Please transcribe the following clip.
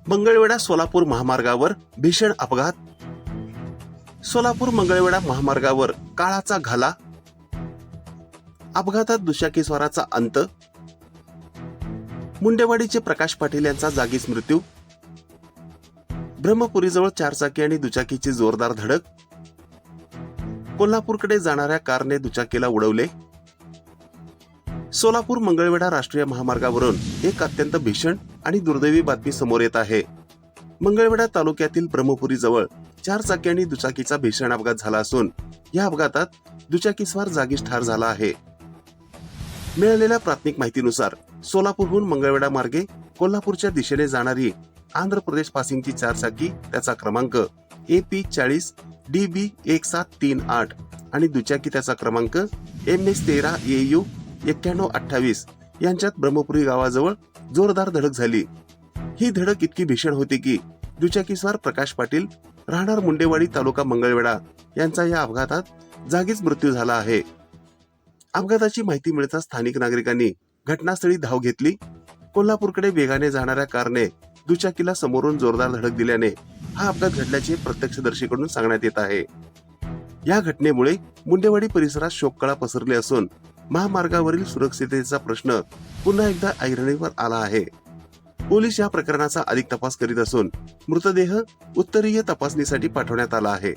मंगळवेढा सोलापूर महामार्गावर भीषण अपघात. सोलापूर मंगळवेढा महामार्गावर काळाचा घाला. अपघातात दुचाकीस्वाराचा अंत. मुंडेवाडीचे प्रकाश पाटील यांचा जागीच मृत्यू. ब्रह्मपुरीजवळ चारचाकी आणि दुचाकीची जोरदार धडक. कोल्हापूरकडे जाणाऱ्या कारने दुचाकीला उडवले. सोलापूर मंगळवेढा राष्ट्रीय महामार्गावरून एक अत्यंत भीषण आणि दुर्दैवी बातमी समोर येत आहे. मंगळवेढा तालुक्यातील ब्रह्मपुरी जवळ चारचाकी आणि दुचाकीचा भीषण अपघात झाला असून या अपघातात दुचाकीस्वार जागीच ठार झाला आहे. मिळालेल्या प्राथमिक माहितीनुसार सोलापूरहून मंगळवेढा मार्गे कोल्हापूरच्या दिशेने जाणारी आंध्र प्रदेश पासिंगची चारचाकी, त्याचा क्रमांक AP40 DB1738 आणि दुचाकी त्याचा क्रमांक MS13 AU 9128 यांच्यात ब्रह्मपुरी गावाजवळ जोरदार धडक झाली. ही धडक इतकी भीषण होती की दुचाकीस्वार प्रकाश पाटील राहणार मुंडेवाडी तालुका मंगळवेढा यांचा या अपघातात जागीच मृत्यू झाला आहे. अपघाताची माहिती मिळताच स्थानिक नागरिकांनी घटनास्थळी धाव घेतली. कोल्हापूरकडे वेगाने जाणाऱ्या कारने दुचाकीला समोरून जोरदार धडक दिल्याने हा अपघात घडल्याचे प्रत्यक्षदर्शीकडून सांगण्यात येत आहे. या घटनेमुळे मुंडेवाडी परिसरात शोककळा पसरली असून महामार्गावरील सुरक्षिततेचा प्रश्न पुन्हा एकदा ऐरणीवर आला आहे. पोलीस या प्रकरणाचा अधिक तपास करीत असून मृतदेह उत्तरीय तपासणीसाठी पाठवण्यात आला आहे.